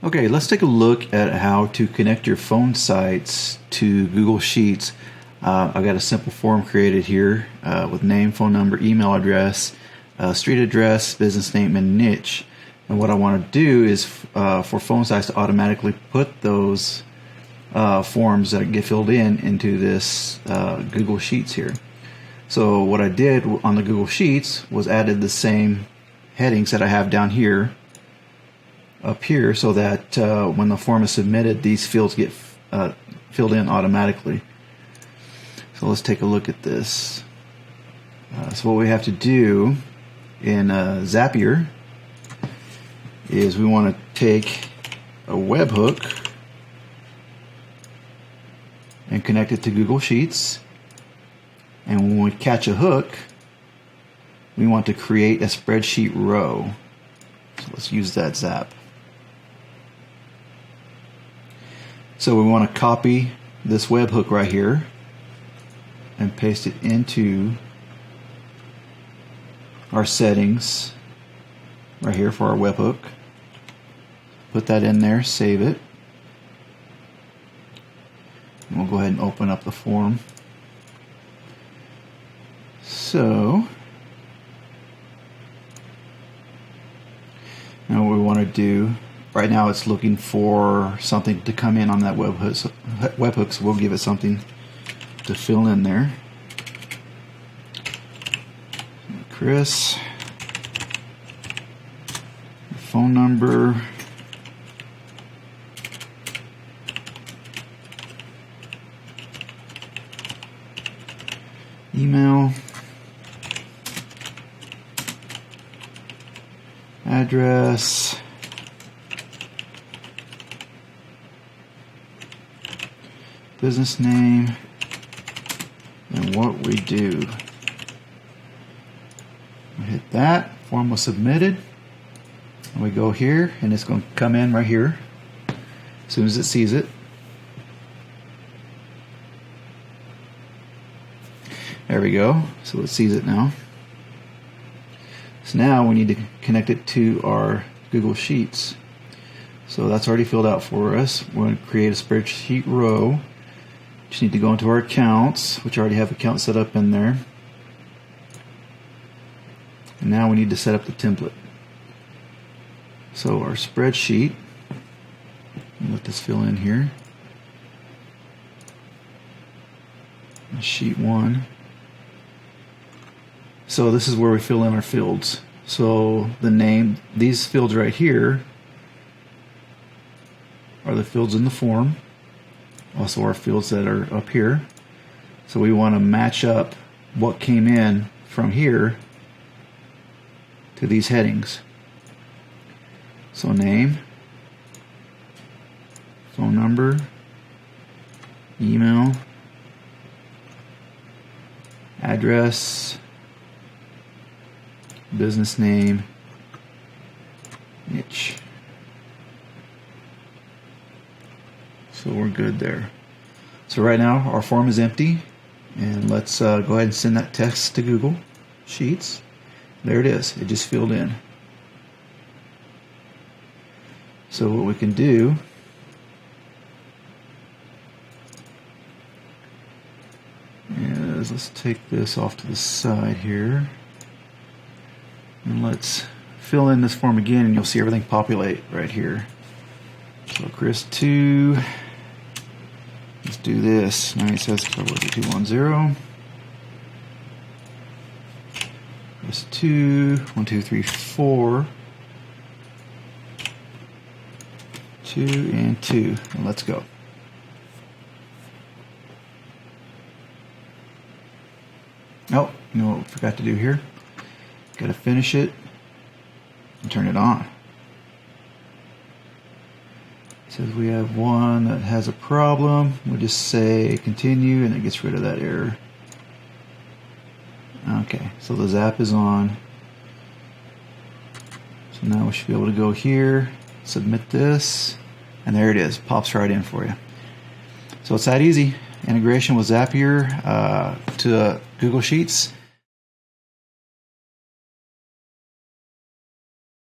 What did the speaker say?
Okay, let's take a look at how to connect your Phonesites to Google Sheets. I've got a simple form created here with name, phone number, email address, street address, business name, and niche. And what I want to do is for Phonesites to automatically put those forms that get filled into this Google Sheets here. So what I did on the Google Sheets was added the same headings that I have down here up here, so that when the form is submitted, these fields get filled in automatically. So let's take a look at this. So what we have to do in Zapier is we want to take a webhook and connect it to Google Sheets. And when we catch a hook, we want to create a spreadsheet row. So let's use that Zap. So we want to copy this webhook right here and paste it into our settings right here for our webhook. Put that in there, save it. And we'll go ahead and open up the form. So now what we want to do, right now it's looking for something to come in on that webhook, so we'll give it something to fill in there. Chris, phone number, email, address, business name, and what we do. We hit that, form was submitted, and we go here, and it's going to come in right here as soon as it sees it. There we go, so it sees it now. So now we need to connect it to our Google Sheets. So that's already filled out for us. We're going to create a spreadsheet row. Just need to go into our accounts, which I already have accounts set up in there. And now we need to set up the template. So our spreadsheet, let this fill in here. Sheet 1. So this is where we fill in our fields. So the name, these fields right here are the fields in the form. Also our fields that are up here. So we want to match up what came in from here to these headings. So name, phone number, email, address, business name, niche. So we're good there. So right now our form is empty, and let's go ahead and send that text to Google Sheets. There it is. It just filled in. So what we can do is let's take this off to the side here, and let's fill in this form again, and you'll see everything populate right here. So Chris 2, let's do this. 9764210. Chris 2, 1, 2, 3, 4, 2 and 2, and let's go. Oh, you know what we forgot to do here? Got to finish it and turn it on. It says we have one that has a problem. We'll just say continue, and it gets rid of that error. Okay, so the Zap is on. So now we should be able to go here, submit this, and there it is. Pops right in for you. So it's that easy. Integration with Zapier to Google Sheets.